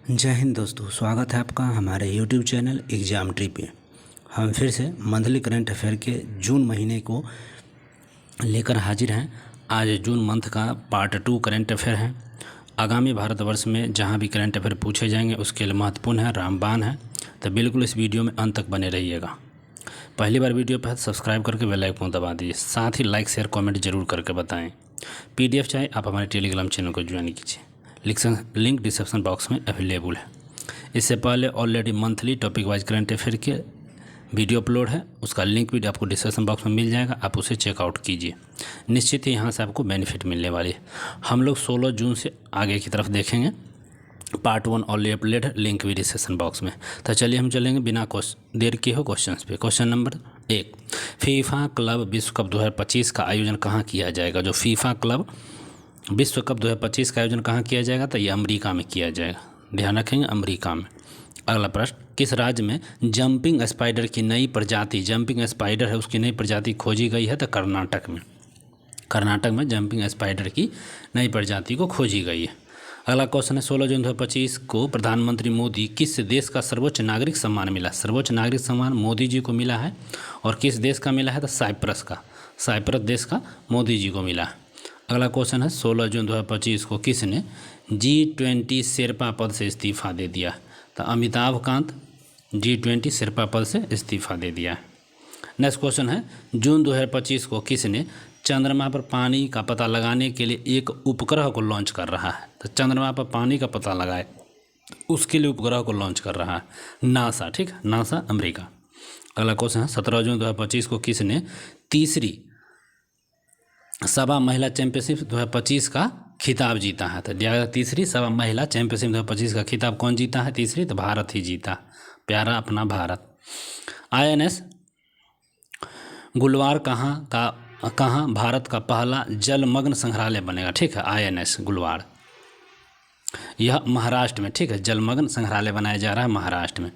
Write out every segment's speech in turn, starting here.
जय हिंद दोस्तों, स्वागत है आपका हमारे YouTube चैनल एग्जाम ट्री पे। हम फिर से मंथली करंट अफेयर के जून महीने को लेकर हाजिर हैं। आज जून मंथ का पार्ट 2 करंट अफेयर है। आगामी भारतवर्ष में जहां भी करंट अफेयर पूछे जाएंगे उसके लिए महत्वपूर्ण है, रामबाण है, तो बिल्कुल इस वीडियो में अंत तक बने रहिएगा। पहली बार वीडियो पर सब्सक्राइब करके बेल आइकन दबा दीजिए, साथ ही लाइक शेयर कमेंट जरूर करके बताएं। PDF चाहे आप हमारे टेलीग्राम चैनल को ज्वाइन कीजिए, लिंक डिस्क्रिप्शन बॉक्स में अवेलेबल है। इससे पहले already monthly topic wise current affair के वीडियो अपलोड है, उसका लिंक भी आपको डिस्क्रिप्शन बॉक्स में मिल जाएगा, आप उसे चेकआउट कीजिए। निश्चित ही यहाँ से आपको बेनिफिट मिलने वाली है। हम लोग 16 जून से आगे की तरफ देखेंगे। पार्ट 1 ऑलरेडी अपलोड है, लिंक भी डिस्क्रिप्शन बॉक्स में। तो चलिए हम चलेंगे बिना देर किए हो क्वेश्चन पे। क्वेश्चन नंबर 1, फीफा क्लब विश्व कप 2025 का आयोजन कहाँ किया जाएगा? जो फीफा क्लब विश्व कप 2025 का आयोजन कहाँ किया जाएगा? तो ये अमेरिका में किया जाएगा, ध्यान रखेंगे, अमेरिका में। अगला प्रश्न, किस राज्य में जंपिंग स्पाइडर की नई प्रजाति, जंपिंग स्पाइडर है उसकी नई प्रजाति खोजी गई है? तो कर्नाटक में। कर्नाटक में जंपिंग स्पाइडर की नई प्रजाति को खोजी गई है। अगला क्वेश्चन है, 16 जून 2025 को प्रधानमंत्री मोदी किस देश का सर्वोच्च नागरिक सम्मान मिला? सर्वोच्च नागरिक सम्मान मोदी जी को मिला है। और किस देश का मिला है? तो साइप्रस का, साइप्रस देश का मोदी जी को मिला है। अगला क्वेश्चन है, 16 जून 2025 को किसने G20 शेरपा पद से इस्तीफा दे दिया? तो अमिताभ कांत G20 शेरपा पद से इस्तीफा दे दिया है। नेक्स्ट क्वेश्चन है, जून 2025 को किसने चंद्रमा पर पानी का पता लगाने के लिए एक उपग्रह को लॉन्च कर रहा है? तो चंद्रमा पर पानी का पता लगाए उसके लिए उपग्रह को लॉन्च कर रहा है नासा, ठीक है, नासा अमेरिका। अगला क्वेश्चन है, 17 जून 2025 को किसने तीसरी सभा महिला चैंपियनशिप 2025 का खिताब जीता है? तो तीसरी सभा महिला चैंपियनशिप 2025 का खिताब कौन जीता है? तीसरी तो भारत ही जीता, प्यारा अपना भारत। INS गुलवार कहाँ भारत का पहला जलमग्न संग्रहालय बनेगा? ठीक है, INS गुलवार, यह महाराष्ट्र में, ठीक है, जलमग्न संग्रहालय बनाया जा रहा है महाराष्ट्र में।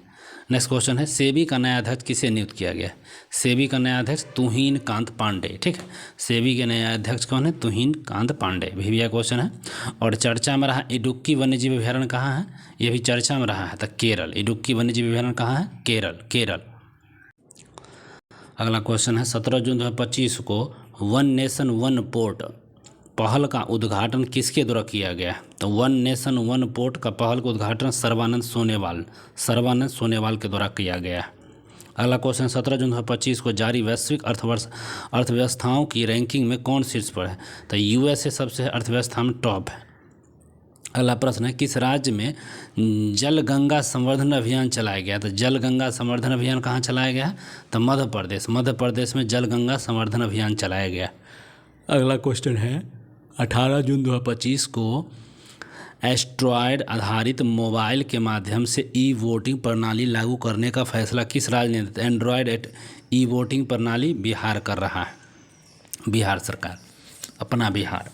नेक्स्ट क्वेश्चन है, सेबी का नया अध्यक्ष किसे नियुक्त किया गया? सेबी का नया अध्यक्ष तुहिन कांत पांडे, ठीक है, सेबी के नया अध्यक्ष कौन है? तुहिन कांत पांडे, भैया क्वेश्चन है। और चर्चा में रहा इडुक्की वन्यजीव अभ्यारण्य कहाँ है? ये भी चर्चा में रहा है, तो केरल। इडुक्की वन्यजीव अभ्यारण्य कहाँ है? केरल। अगला क्वेश्चन है, 17 जून 2025 को वन नेशन वन पोर्ट पहल का उद्घाटन किसके द्वारा किया गया? तो वन नेशन वन पोर्ट का पहल का उद्घाटन सर्बानंद सोनेवाल के द्वारा किया गया है। अगला क्वेश्चन, 17 जून 2025 को जारी वैश्विक अर्थव्यवस्थाओं की रैंकिंग में कौन शीर्ष पर है? तो USA सबसे अर्थव्यवस्था में टॉप है। अगला प्रश्न है, किस राज्य में जल गंगा संवर्धन अभियान चलाया गया? तो जल गंगा संवर्धन अभियान कहाँ चलाया गया? तो मध्य प्रदेश में जल गंगा संवर्धन अभियान चलाया गया। अगला क्वेश्चन है, 18 जून 2025 को एस्ट्रॉयड आधारित मोबाइल के माध्यम से ई-वोटिंग प्रणाली लागू करने का फैसला किस राज्य ने? एंड्रॉयड ई-वोटिंग प्रणाली बिहार कर रहा है, बिहार सरकार, अपना बिहार।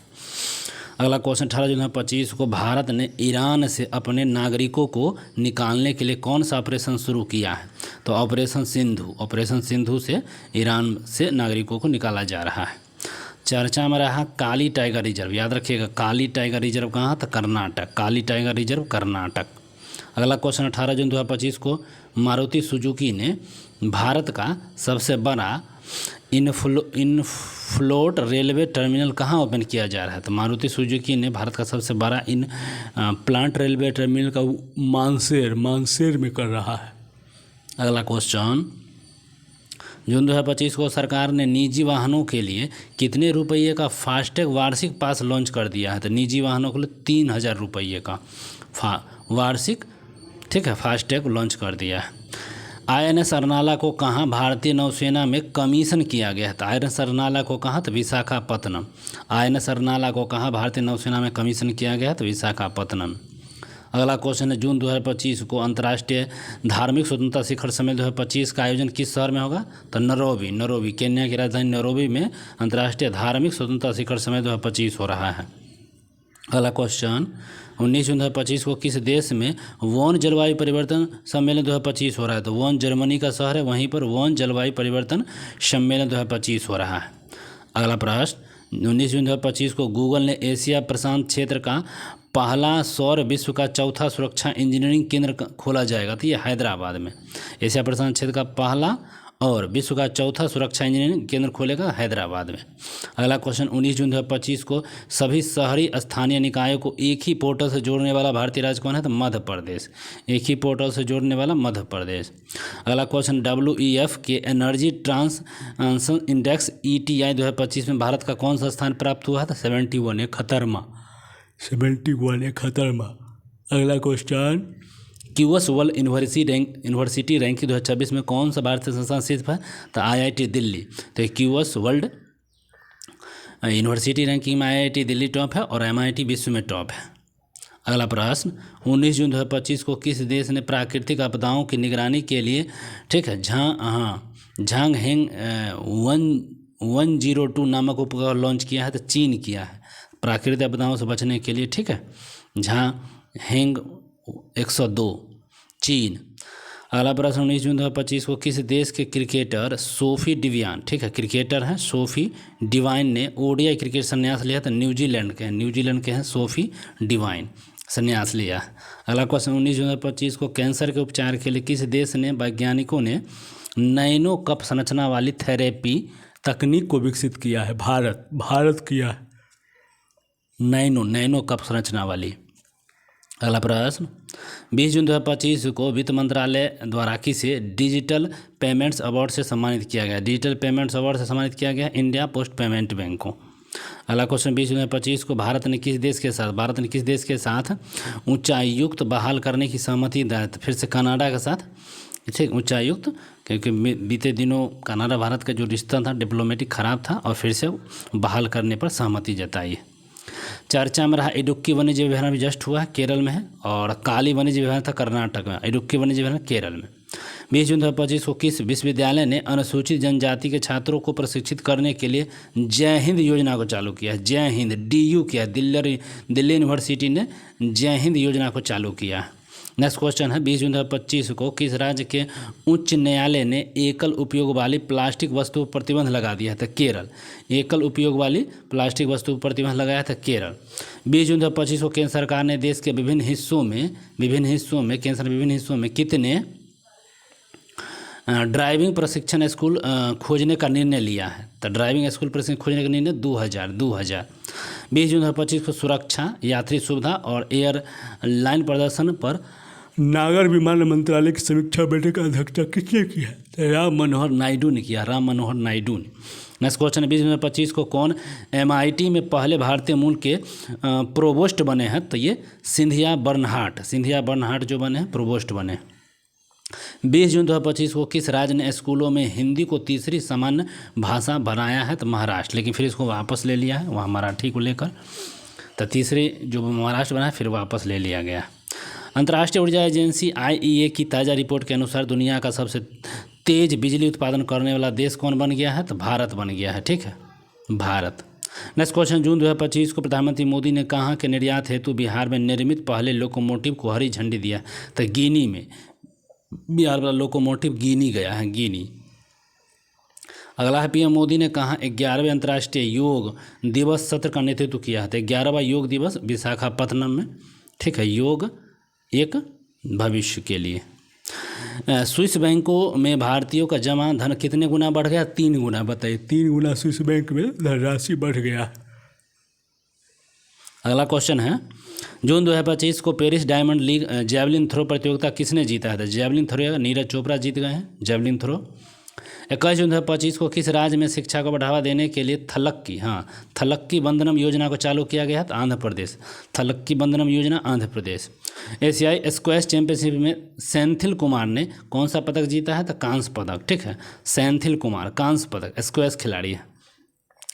अगला क्वेश्चन, 18 जून 2025 को भारत ने ईरान से अपने नागरिकों को निकालने के लिए कौन सा ऑपरेशन शुरू किया है? तो ऑपरेशन सिंधु से ईरान से नागरिकों को निकाला जा रहा है। चर्चा में रहा काली टाइगर रिजर्व, याद रखिएगा, काली टाइगर रिजर्व कहाँ? तो कर्नाटक, काली टाइगर रिजर्व कर्नाटक। अगला क्वेश्चन, 18 जून 2025 को मारुति सुजुकी ने भारत का सबसे बड़ा इनफ्लोट रेलवे टर्मिनल कहाँ ओपन किया जा रहा है? तो मारुति सुजुकी ने भारत का सबसे बड़ा प्लांट रेलवे टर्मिनल का मानसेर में कर रहा है। अगला क्वेश्चन, जून 2025 को सरकार ने निजी वाहनों के लिए कितने रुपये का फास्टैग वार्षिक पास लॉन्च कर दिया है? तो निजी वाहनों के लिए 3000 रुपये का वार्षिक, ठीक है, फास्टैग लॉन्च कर दिया है। INS अरनाला को कहाँ भारतीय नौसेना में कमीशन किया गया है? तो INS अरनाला को कहाँ? तो विशाखापत्तनम। INS अरनाला को कहाँ भारतीय नौसेना में कमीशन किया गया है? तो विशाखापत्तनम। अगला क्वेश्चन है, जून 2025 को अंतर्राष्ट्रीय धार्मिक स्वतंत्रता शिखर सम्मेलन 2025 का आयोजन किस शहर में होगा? तो नैरोबी, केन्या की राजधानी नैरोबी में अंतर्राष्ट्रीय धार्मिक स्वतंत्रता शिखर सम्मेलन 2025 हो रहा है। अगला क्वेश्चन, 19 जून 2025 को किस देश में वोन जलवायु परिवर्तन सम्मेलन 2025 हो रहा है? तो वोन जर्मनी का शहर है, वहीं पर वोन जलवायु परिवर्तन सम्मेलन 2025 हो रहा है। अगला प्रश्न, 19 जून 2025 को गूगल ने एशिया प्रशांत क्षेत्र का पहला सौर विश्व का चौथा सुरक्षा इंजीनियरिंग केंद्र खोला जाएगा? तो ये हैदराबाद में। एशिया प्रशांत क्षेत्र का पहला और विश्व का चौथा सुरक्षा इंजीनियरिंग केंद्र खोलेगा हैदराबाद में। अगला क्वेश्चन, 19 जून 2025 को सभी शहरी स्थानीय निकायों को एक ही पोर्टल से जोड़ने वाला भारतीय राज्य कौन है? तो मध्य प्रदेश। एक ही पोर्टल से जोड़ने वाला मध्य प्रदेश। अगला क्वेश्चन, WEF के एनर्जी ट्रांसशन इंडेक्स ETI 2025 में भारत का कौन सा स्थान प्राप्त हुआ है? तो 71 खतरमा। 71 खतरमा। अगला question, QS world university ranking 2026 में कौन सा भारतीय संस्थान शीर्ष है? तो IIT दिल्ली। तो QS वर्ल्ड यूनिवर्सिटी रैंकिंग में IIT दिल्ली टॉप है और MIT विश्व में टॉप है। अगला प्रश्न, 19 जून 2025 को किस देश ने प्राकृतिक आपदाओं की निगरानी के लिए, ठीक है, झांग हेंग 102 नामक उपग्रह लॉन्च किया है? तो चीन किया है, प्राकृतिक आपदाओं से बचने के लिए, ठीक है, झांग हेंग 102 चीन। अगला प्रश्न, 19 जून 2025 को किस देश के क्रिकेटर सोफी डिवाइन, ठीक है, क्रिकेटर हैं सोफी डिवाइन ने ODI क्रिकेट संन्यास लिया? तो न्यूजीलैंड के हैं सोफी डिवाइन, संन्यास लिया। अगला क्वेश्चन, 19 जून 2025 को कैंसर के उपचार के लिए किस देश ने वैज्ञानिकों ने नैनो कप संरचना वाली थेरेपी तकनीक को विकसित किया है? भारत किया है नैनो कप संरचना वाली। अगला प्रश्न, 20 जून 2025 को वित्त मंत्रालय द्वारा किसे डिजिटल पेमेंट्स अवार्ड से सम्मानित किया गया? डिजिटल पेमेंट्स अवार्ड से सम्मानित किया गया इंडिया पोस्ट पेमेंट बैंक को। अगला क्वेश्चन, 20 जून 2025 को भारत ने किस देश के साथ उच्चायुक्त बहाल करने की सहमति दी? फिर से कनाडा के साथ, ठीक, उच्चायुक्त, क्योंकि बीते दिनों कनाडा भारत का जो रिश्ता था डिप्लोमेटिक खराब था और फिर से बहाल करने पर सहमति जताई है। चर्चा में रहा इडुक्की वन्यजीव अभयारण्य भी जस्ट हुआ है, केरल में है, और काली वन्यजीव अभयारण्य था कर्नाटक में, इडुक्की वन्यजीव अभयारण्य केरल में। 20 जून 2025 को किस विश्वविद्यालय ने अनुसूचित जनजाति के छात्रों को प्रशिक्षित करने के लिए जय हिंद योजना को चालू किया है? जय हिंद DU किया है, दिल्ली यूनिवर्सिटी ने जय हिंद योजना को चालू किया है। नेक्स्ट क्वेश्चन है, 20 जून 2025 को किस राज्य के उच्च न्यायालय ने एकल उपयोग वाली प्लास्टिक वस्तु पर प्रतिबंध लगा दिया था? केरल। एकल उपयोग वाली प्लास्टिक वस्तु पर प्रतिबंध लगाया था केरल। 20 जून 2025 को केंद्र सरकार ने देश के विभिन्न हिस्सों में कितने ड्राइविंग प्रशिक्षण स्कूल खोजने का निर्णय लिया है? तो ड्राइविंग स्कूल प्रशिक्षण खोजने का निर्णय 2000। 20 जून 2025 को सुरक्षा, यात्री सुविधा और एयरलाइन प्रदर्शन पर नागर विमान मंत्रालय की समीक्षा बैठक की अध्यक्षता किसने की है? तो राम मनोहर नायडू ने किया, नेक्स्ट क्वेश्चन, 20 जून 2025 को कौन MIT में पहले भारतीय मूल के प्रोवोस्ट बने हैं? तो ये सिंधिया बर्नहाट जो बने हैं प्रोवोस्ट बने। 20 जून 2025 को किस राज्य ने स्कूलों में हिंदी को तीसरी सामान्य भाषा बनाया है? तो महाराष्ट्र, लेकिन फिर इसको वापस ले लिया है वहाँ मराठी को लेकर, तो तीसरी जो महाराष्ट्र बना है फिर वापस ले लिया गया। अंतर्राष्ट्रीय ऊर्जा एजेंसी IEA की ताज़ा रिपोर्ट के अनुसार दुनिया का सबसे तेज बिजली उत्पादन करने वाला देश कौन बन गया है? तो भारत बन गया है, ठीक है, भारत। नेक्स्ट क्वेश्चन, जून 2025 को प्रधानमंत्री मोदी ने कहा कि निर्यात हेतु बिहार में निर्मित पहले लोकोमोटिव को हरी झंडी दिया? तो गिनी में, बिहार वाला लोकोमोटिव गिनी गया है, गिनी। अगला है, PM मोदी ने कहा 11वें अंतर्राष्ट्रीय योग दिवस सत्र का नेतृत्व किया है? तो 11वां योग दिवस विशाखापत्तनम में, ठीक है, योग एक भविष्य के लिए। स्विस बैंकों में भारतीयों का जमा धन कितने गुना बढ़ गया? 3 गुना। बताइए, 3 गुना स्विस बैंक में धनराशि बढ़ गया। अगला क्वेश्चन है, जून 2025 को Paris Diamond League javelin throw प्रतियोगिता किसने जीता है? जैवलिन थ्रो नीरज चोपड़ा जीत गए हैं, जैवलिन थ्रो। 21 जून 2025 को किस राज्य में शिक्षा को बढ़ावा देने के लिए थलक्की बंधनम योजना को चालू किया गया? तो आंध्र प्रदेश, थलक्की बंधनम योजना आंध्र प्रदेश। एशियाई स्क्वैश चैंपियनशिप में सेंथिल कुमार ने कौन सा पदक जीता है? तो कांस्य पदक, ठीक है, सेंथिल कुमार कांस्य पदक, स्क्वैश खिलाड़ी है।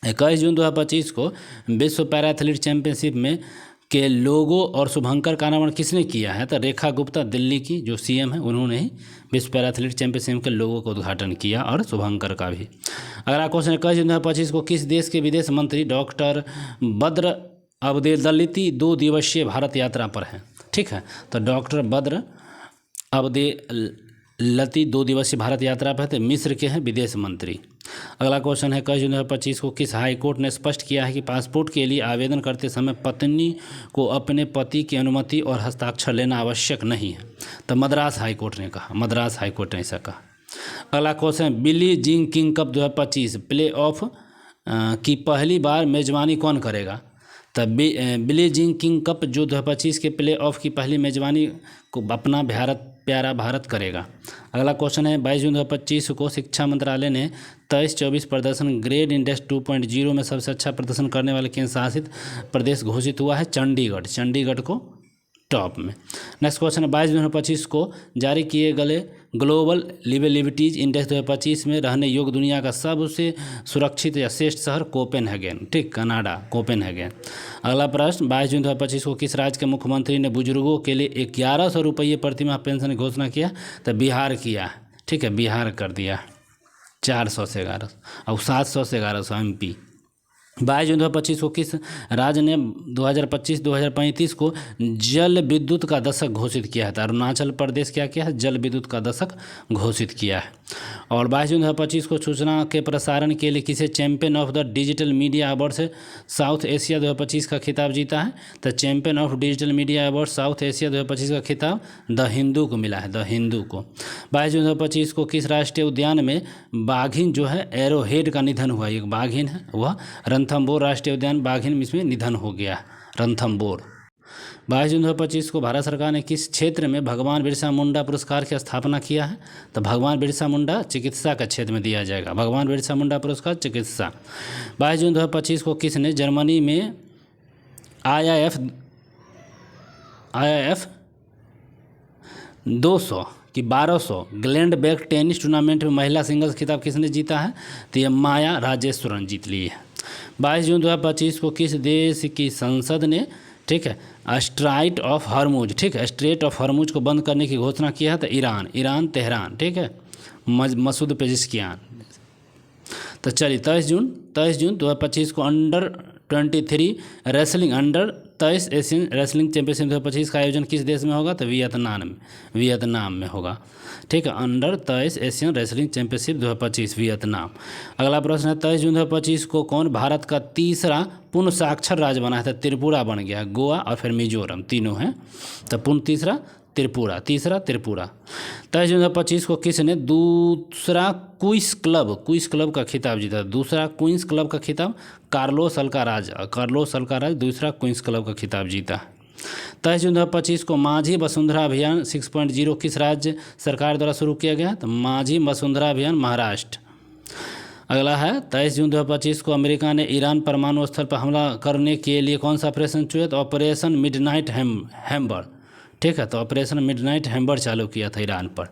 21 जून 2025 को विश्व पैरा एथलीट चैंपियनशिप में के लोगो और शुभंकर का अनावरण किसने किया है? तो रेखा गुप्ता, दिल्ली की जो CM है, उन्होंने ही विश्व पैरा एथलीट चैंपियनशिप के लोगों का उद्घाटन किया और शुभंकर का भी। अगला क्वेश्चन, 21 जून 2025 को किस देश के विदेश मंत्री डॉक्टर बद्र अब्देलती 2 दिवसीय भारत यात्रा पर हैं? ठीक है, तो डॉक्टर बद्र अब्देलती 2 दिवसीय भारत यात्रा पर है, तो मिस्र के हैं विदेश मंत्री। अगला क्वेश्चन है 21 जून 2025 को किस हाई कोर्ट ने स्पष्ट किया है कि पासपोर्ट के लिए आवेदन करते समय पत्नी को अपने पति की अनुमति और हस्ताक्षर लेना आवश्यक नहीं है? तो मद्रास हाई कोर्ट ने कहा, मद्रास हाई कोर्ट ने ऐसा कहा। अगला question, Billie Jean King Cup 2025 play off की पहली बार मेजबानी कौन करेगा? तो बिली जिंग किंग कप जो 2025 के प्ले ऑफ की पहली मेजबानी को अपना प्यारा भारत करेगा। अगला क्वेश्चन है 22 जून 2025 को शिक्षा मंत्रालय ने 23-24 प्रदर्शन ग्रेड इंडेक्स 2.0 में सबसे अच्छा प्रदर्शन करने वाले केंद्र शासित प्रदेश घोषित हुआ है चंडीगढ़, चंडीगढ़ को टॉप में। नेक्स्ट क्वेश्चन है 22 जून 2025 को जारी किए गए ग्लोबल लिवेबिलिटीज इंडेक्स 2025 में रहने योग्य दुनिया का सबसे सुरक्षित या श्रेष्ठ शहर कोपेनहेगन, ठीक, कनाडा, कोपेनहेगन। अगला प्रश्न, 22 जून 2025 को किस राज्य के मुख्यमंत्री ने बुजुर्गों के लिए 1100 रुपये प्रतिमाह पेंशन की घोषणा किया? तो बिहार किया, ठीक है, बिहार कर दिया 400 से 1100 और 700 से 1100 MP। 22 जून 2025 को किस राज्य ने 2025-2035 को जल विद्युत का दशक घोषित किया है? तो अरुणाचल प्रदेश क्या किया है? जल विद्युत का दशक घोषित किया है। और 22 जून 2025 को सूचना के प्रसारण के लिए किसे champion of the digital media award से साउथ एशिया 2025 का खिताब जीता है? तो champion of digital media award south Asia 2025 का खिताब द हिंदू को मिला है, द हिंदू को। 22 जून 2025 को किस राष्ट्रीय उद्यान में बाघिन जो है एरोहेड का निधन हुआ? एक बाघिन है, वह रणथंबोर राष्ट्रीय उद्यान बाघिन इसमें निधन हो गया, रणथंबोर। 22 जून 2025 को भारत सरकार ने किस क्षेत्र में भगवान बिरसा मुंडा पुरस्कार की स्थापना किया है? तो भगवान बिरसा मुंडा चिकित्सा के क्षेत्र में दिया जाएगा, भगवान बिरसा मुंडा पुरस्कार चिकित्सा। 22 जून 2025 को किसने जर्मनी में IIF 200 कि 1200 ग्लैंडबैक टेनिस टूर्नामेंट में महिला सिंगल्स खिताब किसने जीता है? तो ये माया राजेश्वरन जीत ली है। 22 जून 2025 को किस देश की संसद ने, ठीक है, स्ट्राइट ऑफ हॉर्मुज, ठीक है, स्ट्रेट ऑफ हॉर्मुज को बंद करने की घोषणा किया है? तो ईरान, ईरान तेहरान, ठीक है, मसूद पेजिशकियान। तो चलिए 23 जून 2025 को under 23 wrestling under 23 Asian wrestling championship 2025 का आयोजन किस देश में होगा? तो वियतनाम में होगा, ठीक है, under 23 Asian wrestling championship 2025 Vietnam. अगला प्रश्न है 23 जून 2025 को कौन भारत का तीसरा पूर्ण साक्षर राज्य बना है? तो त्रिपुरा बन गया, गोवा और फिर मिजोरम तीनों हैं, तो पूर्ण तीसरा त्रिपुरा। 23 जून 2025 को किसने दूसरा क्वींस क्लब का खिताब जीता? दूसरा क्वींस क्लब का खिताब कार्लोस अल्काराज दूसरा क्वींस क्लब का खिताब जीता। 23 जून 2025 को माझी वसुंधरा अभियान 6.0 किस राज्य सरकार द्वारा शुरू किया गया? तो माझी वसुंधरा अभियान महाराष्ट्र। अगला है 23 जून 2025 को अमेरिका ने ईरान परमाणु स्थल पर हमला करने के लिए कौन सा ऑपरेशन चुना? तो ऑपरेशन मिडनाइट हैम्बर, ठीक है, तो ऑपरेशन मिडनाइट हैम्बर चालू किया था ईरान पर।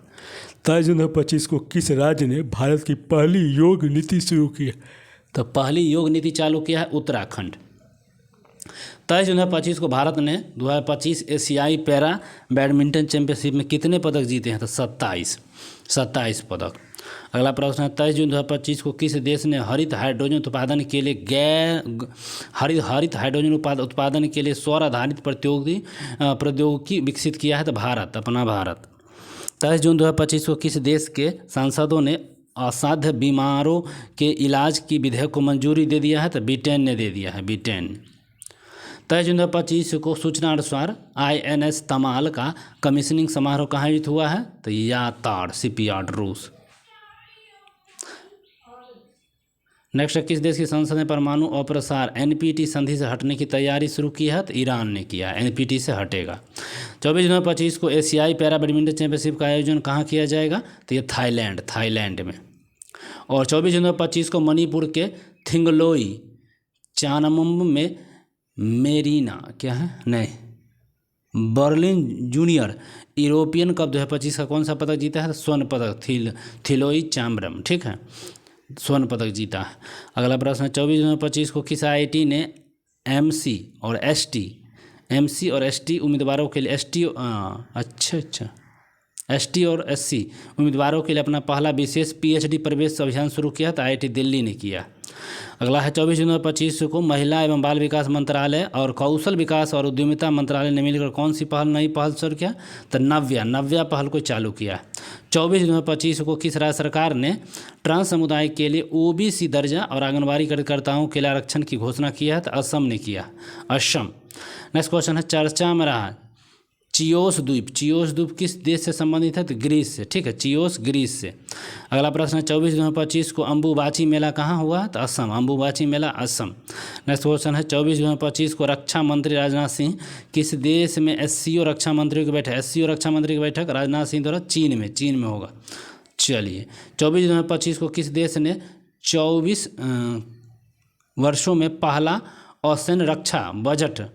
23 जून 2025 को किस राज्य ने भारत की पहली योग नीति शुरू की? तो पहली योग नीति चालू किया है उत्तराखंड। 23 जून 2025 को भारत ने 2025 एशियाई पैरा बैडमिंटन चैंपियनशिप में कितने पदक जीते हैं? तो 27 पदक। अगला प्रश्न है 23 जून 2025 को किस देश ने हरित हाइड्रोजन उत्पादन के लिए हरित हाइड्रोजन उत्पादन के लिए सौर आधारित प्रौद्योगिकी विकसित किया है? तो भारत, अपना भारत। 23 जून 2025 को किस देश के सांसदों ने असाध्य बीमारों के इलाज की विधेयक को मंजूरी दे दिया है? तो ब्रिटेन ने दे दिया है, ब्रिटेन। 23 जून 2025 को सूचना अनुसार INS तमाल का कमीशनिंग समारोह कहाँ आयोजित हुआ है? तो याताड़ शिपयार्ड, रूस। नेक्स्ट, किस देश की संसद ने परमाणु अप्रसार NPT संधि से हटने की तैयारी शुरू की है? तो ईरान ने किया, NPT से हटेगा। 24 जून 2025 को एशियाई पैरा बैडमिंटन चैंपियनशिप का आयोजन कहाँ किया जाएगा? तो ये थाईलैंड में। और 24 जून 2025 को मणिपुर के थिंगलोई चानमुम में मेरीना क्या है नहीं बर्लिन जूनियर यूरोपियन कप 2025 का कौन सा पदक जीता है? स्वर्ण पदक, थिलोई चाम्ब्रम, ठीक है, स्वर्ण पदक जीता है। अगला प्रश्न है 24 जून 2025 को किस IIT ने MC और ST उम्मीदवारों के लिए ST और SC उम्मीदवारों के लिए अपना पहला विशेष PhD प्रवेश अभियान शुरू किया? तो IIT दिल्ली ने किया। अगला है 24 जून 2025 को महिला एवं बाल विकास मंत्रालय और कौशल विकास और उद्यमिता मंत्रालय ने मिलकर कौन सी नई पहल शुरू किया? तो नव्या पहल को चालू किया। 24 जून 2025 को किस राज्य सरकार ने ट्रांस समुदाय के लिए ओबीसी दर्जा और आंगनबाड़ी कार्यकर्ताओं के लिए आरक्षण की घोषणा किया है? तो असम ने किया, असम। नेक्स्ट क्वेश्चन है, चर्चा में रहा चियोस द्वीप किस देश से संबंधित है? तो ग्रीस से। ठीक है, चियोस ग्रीस से। अगला प्रश्न है 24 जून 2025 को अम्बुबाची मेला कहाँ हुआ? तो असम, अम्बुबाची मेला असम। नेक्स्ट क्वेश्चन है 24 जून 2025 को रक्षा मंत्री राजनाथ सिंह किस देश में एससीओ रक्षा मंत्रियों की बैठक? एससीओ रक्षा मंत्री की बैठक राजनाथ सिंह द्वारा चीन में होगा। चलिए, 24 जून 2025 को किस देश ने 24 वर्षों में पहला असैन्य रक्षा बजट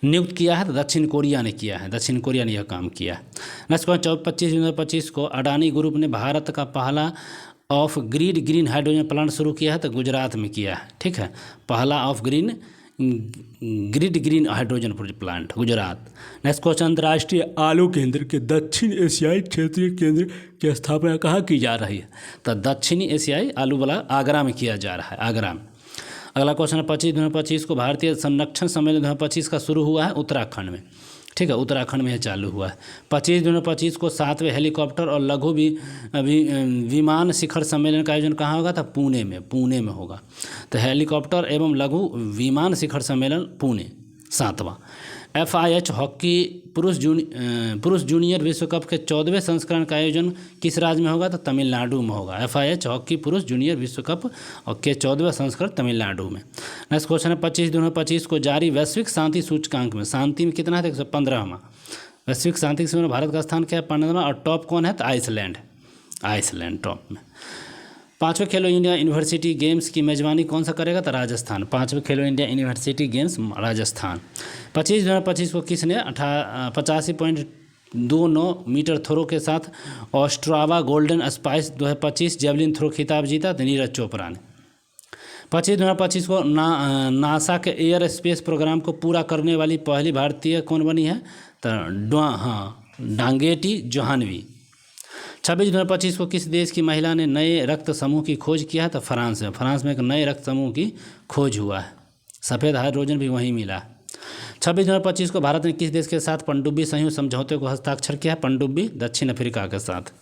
नियुक्त किया है? तो दक्षिण कोरिया ने किया है, दक्षिण कोरिया ने यह काम किया है। नेक्स्ट क्वेश्चन 25 जून 2025 को अडानी ग्रुप ने भारत का पहला of grid green hydrogen plant शुरू किया है? तो गुजरात में किया है। ठीक है, पहला of grid green hydrogen plant Gujarat. Next question, अंतर्राष्ट्रीय आलू केंद्र के दक्षिण एशियाई क्षेत्रीय केंद्र की स्थापना कहाँ की जा रही है? तो दक्षिणी एशियाई आलू वाला आगरा में किया जा रहा है, आगरा में। अगला क्वेश्चन है 25 जून 2025 को भारतीय संरक्षण सम्मेलन 2025 का शुरू हुआ है उत्तराखंड में। ठीक है, उत्तराखंड में यह चालू हुआ है। 25 जून 2025 को 7वें हेलीकॉप्टर और लघु विमान शिखर सम्मेलन का आयोजन कहाँ होगा? था पुणे में होगा। तो हेलीकॉप्टर एवं लघु विमान शिखर सम्मेलन पुणे 7वां। FIH हॉकी पुरुष जूनियर विश्व कप के 14वें संस्करण का आयोजन किस राज्य में होगा? तो तमिलनाडु में होगा। FIH हॉकी पुरुष जूनियर विश्व कप और के 14वें संस्करण तमिलनाडु में। नेक्स्ट क्वेश्चन है 25 जून 2025 को जारी वैश्विक शांति सूचकांक में शांति में कितना है? 115वां। वैश्विक शांति सूची में भारत का स्थान क्या है? 15वां। और टॉप कौन है? तो आइसलैंड टॉप में। 5वें खेलो इंडिया यूनिवर्सिटी गेम्स की मेजबानी कौन सा करेगा? तो राजस्थान। 5वें Khelo India university games Rajasthan. 25 June 2025 को किसने 85.29 मीटर थ्रो के साथ Ostrava golden spike 2025 javelin throw खिताब जीता? तो नीरज चोपड़ा ने। 25 जून 2025 को नासा के एयर स्पेस प्रोग्राम को पूरा करने वाली पहली भारतीय कौन बनी है? तो डांगेटी जोहानवी। 26 जून 2025 को किस देश की महिला ने नए रक्त समूह की खोज किया है? तो फ्रांस में एक नए रक्त समूह की खोज हुआ है। सफ़ेद हाइड्रोजन भी वहीं मिला है। 26 जून 2025 को भारत ने किस देश के साथ पनडुब्बी संयुक्त समझौते को हस्ताक्षर किया है? पनडुब्बी दक्षिण अफ्रीका के साथ।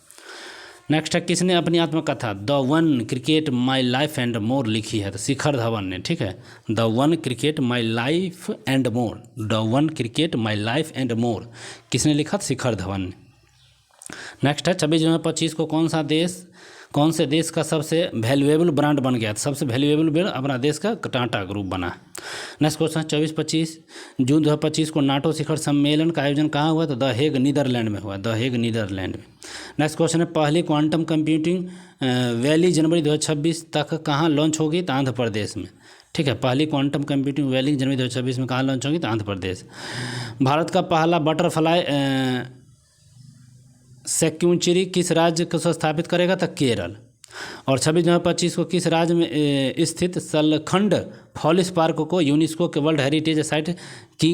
नेक्स्ट है, किसने अपनी आत्मकथा the one cricket my life and more लिखी है? तो शिखर धवन ने। ठीक है, the one cricket my life and more, the one cricket my life and more किसने लिखा? शिखर धवन ने। नेक्स्ट है 26 जून 2025 को कौन से देश का सबसे वैल्यूएबल ब्रांड बन गया? सबसे वैल्यूएबल ब्रांड अपना देश का टाटा ग्रुप बना। नेक्स्ट क्वेश्चन 24-25 जून 2025 को नाटो शिखर सम्मेलन का आयोजन कहाँ हुआ? तो द हेग नीदरलैंड में हुआ, द हेग नीदरलैंड में। नेक्स्ट क्वेश्चन है, पहली क्वांटम कंप्यूटिंग वैली जनवरी 2026 तक कहाँ लॉन्च होगी? तो आंध्र प्रदेश में। ठीक है, पहली क्वांटम कंप्यूटिंग वैली जनवरी 2026 में कहाँ लॉन्च होगी? तो आंध्र प्रदेश। भारत का पहला बटरफ्लाई सेंचुरी किस राज्य को स्थापित करेगा? तो केरल। और 26 जून 2025 को किस राज्य में स्थित सलखंड फॉलिस पार्क को यूनेस्को के वर्ल्ड हेरिटेज साइट की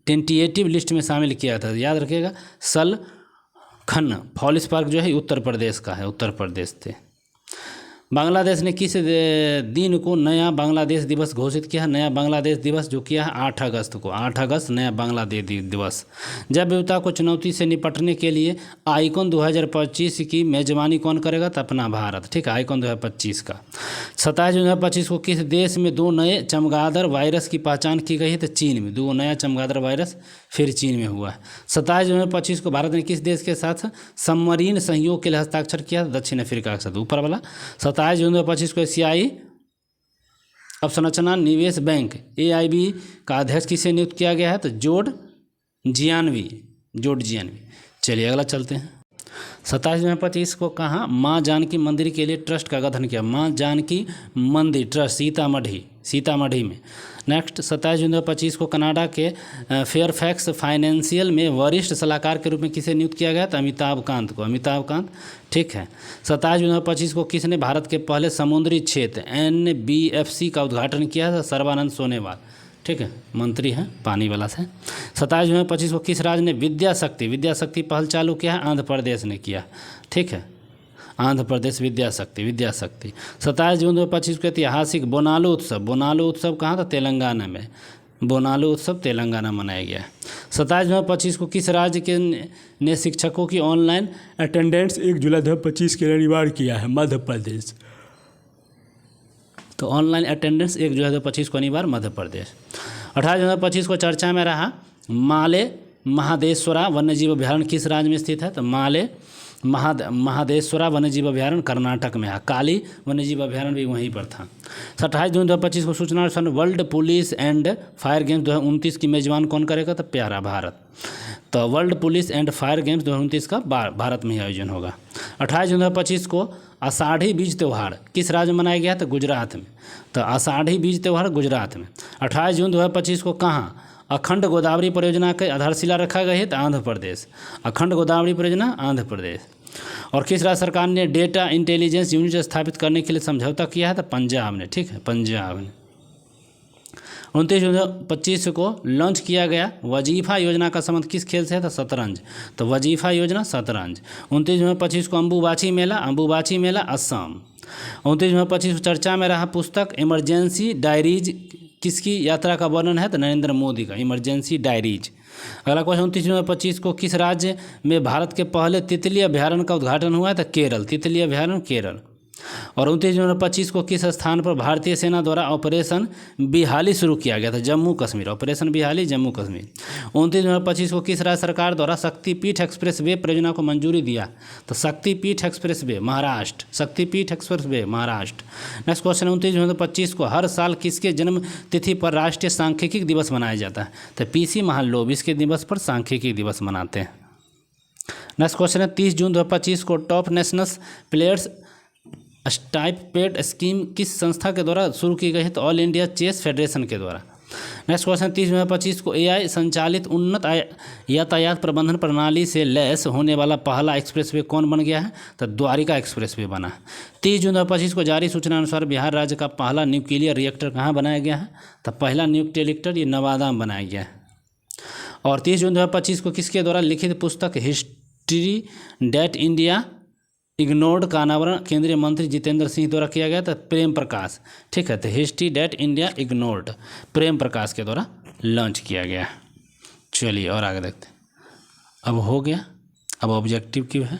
टेंटेटिव लिस्ट में शामिल किया था? याद रखिएगा, सलखंड फॉलिस पार्क जो है उत्तर प्रदेश का है, उत्तर प्रदेश थे। बांग्लादेश ने किस दिन को नया बांग्लादेश दिवस घोषित किया? नया बांग्लादेश दिवस जो किया है 8 अगस्त को, 8 अगस्त नया बांग्लादेश दिवस। जैव विविधता को चुनौती से निपटने के लिए आइकॉन 2025 की मेजबानी कौन करेगा? तो अपना भारत। ठीक है, आइकॉन 2025 का। 27 जून 2025 को किस देश में 2 नए चमगादड़ वायरस की पहचान की गई है? तो चीन में। 2 नया चमगादड़ वायरस फिर चीन में हुआ है। 27 जून 2025 को भारत ने किस देश के साथ सबमरीन सहयोग के लिए हस्ताक्षर किया? दक्षिण अफ्रीका के साथ, ऊपर वाला। 27 जून 2025 को एशियाई अवसंरचना निवेश बैंक AIB का अध्यक्ष किसे नियुक्त किया गया है? तो जोड जियानवी। चलिए अगला चलते हैं। 27 जून 2025 को कहाँ माँ जानकी मंदिर के लिए ट्रस्ट का गठन किया? माँ जानकी मंदिर ट्रस्ट सीतामढ़ी में। नेक्स्ट 27 जून 2025 को कनाडा के फेयरफैक्स फाइनेंशियल में वरिष्ठ सलाहकार के रूप में किसे नियुक्त किया गया? तो अमिताभ कांत। ठीक है। 27 जून 2025 को किसने भारत के पहले समुद्री क्षेत्र NBFC का उद्घाटन किया था? सर्बानंद सोनोवाल। ठीक है, मंत्री हैं पानी वाला से। 27 जून 2025 को किस राज्य ने विद्या शक्ति पहल चालू किया है? आंध्र प्रदेश ने किया। ठीक है, आंध्र प्रदेश विद्या शक्ति। 27 जून 2025 को ऐतिहासिक बोनालू उत्सव कहाँ था? तेलंगाना में। बोनालू उत्सव तेलंगाना मनाया गया। 27 जून 2025 को किस राज्य ने शिक्षकों की ऑनलाइन अटेंडेंस 1 जुलाई 2025 के लिए अनिवार्य किया है? मध्य प्रदेश। तो ऑनलाइन अटेंडेंस 1 जुलाई 2025 को अनिवार्य मध्य प्रदेश। 18 जून 2025 को चर्चा में रहा माले महादेश्वरा वन्यजीव अभ्यारण्य किस राज्य में स्थित है? तो माले महादेश्वरा वन्यजीव अभ्यारण्य कर्नाटक में है। काली वन्यजीव अभ्यारण्य भी वहीं पर था। 28 जून 2025 को सूचना और world police and fire games 2029 की मेजबान कौन करेगा? तो प्यारा भारत। तो world police and fire games 2029 का भारत में ही आयोजन होगा। 28 जून 2025 को आषाढ़ी बीज त्यौहार किस राज्य में मनाया गया? तो गुजरात में। तो आषाढ़ी बीज त्यौहार गुजरात में। 28 जून 2025 को कहाँ अखंड गोदावरी परियोजना की आधारशिला रखा गया है? तो आंध्र प्रदेश। अखंड गोदावरी परियोजना आंध्र प्रदेश। और किस राज्य सरकार ने डेटा इंटेलिजेंस यूनिट स्थापित करने के लिए समझौता किया है? तो पंजाब ने। ठीक है, पंजाब ने। 29 जून 2025 को लॉन्च किया गया वजीफा योजना का संबंध किस खेल से है? तो शतरंज। तो वजीफा योजना शतरंज। 29 जून 2025 को अंबुबाची मेला असम। 29 जून 2025 को चर्चा में रहा पुस्तक इमरजेंसी डायरीज किसकी यात्रा का वर्णन है? तो नरेंद्र मोदी का इमरजेंसी डायरीज। अगला क्वेश्चन 29 जून 2025 को किस राज्य में भारत के पहले तितली अभ्यारण्य का उद्घाटन हुआ है? तो केरल। तितली अभ्यारण्य केरल। और 29 जून 2025 को किस स्थान पर भारतीय सेना द्वारा ऑपरेशन बिहाली शुरू किया गया था? जम्मू कश्मीर। ऑपरेशन बिहाली जम्मू कश्मीर। 29 जून 2025 को किस राज्य सरकार द्वारा शक्तिपीठ एक्सप्रेसवे परियोजना को मंजूरी दिया? तो शक्तिपीठ एक्सप्रेसवे महाराष्ट्र। शक्तिपीठ एक्सप्रेसवे महाराष्ट्र। नेक्स्ट क्वेश्चन 29 जून 2025 को हर साल किसके जन्म तिथि पर राष्ट्रीय सांख्यिकी दिवस मनाया जाता है? तो पीसी महालोबिस के दिवस पर सांख्यिकी दिवस मनाते हैं। नेक्स्ट क्वेश्चन है 30 जून 2025 को top national players stipend scheme किस संस्था के द्वारा शुरू की गई है? तो ऑल इंडिया चेस फेडरेशन के द्वारा। नेक्स्ट क्वेश्चन 30 जून 2025 को एआई संचालित उन्नत यातायात प्रबंधन प्रणाली से लैस होने वाला पहला एक्सप्रेसवे कौन बन गया है? तो द्वारिका एक्सप्रेसवे बना। 30 जून 2025 को जारी सूचना अनुसार बिहार राज्य का पहला न्यूक्लियर रिएक्टर कहाँ बनाया गया है? तो पहला न्यूक्लियर रिएक्टर ये नवादा में बनाया गया है। और 30 जून 2025 को किसके द्वारा लिखित पुस्तक हिस्ट्री डेट इंडिया इग्नोर्ड का अनावरण केंद्रीय मंत्री जितेंद्र सिंह द्वारा किया गया? तो प्रेम प्रकाश। ठीक है, तो history date India ignored Prem Prakash के द्वारा लॉन्च किया गया। चलिए और आगे देखते हैं। अब हो गया। अब ऑब्जेक्टिव क्यों है?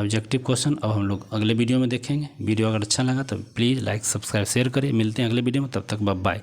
ऑब्जेक्टिव क्वेश्चन अब हम लोग अगले वीडियो में देखेंगे। वीडियो अगर अच्छा लगा तो प्लीज़ लाइक सब्सक्राइब शेयर करिए। मिलते हैं अगले वीडियो में, तब तक बाय बाय।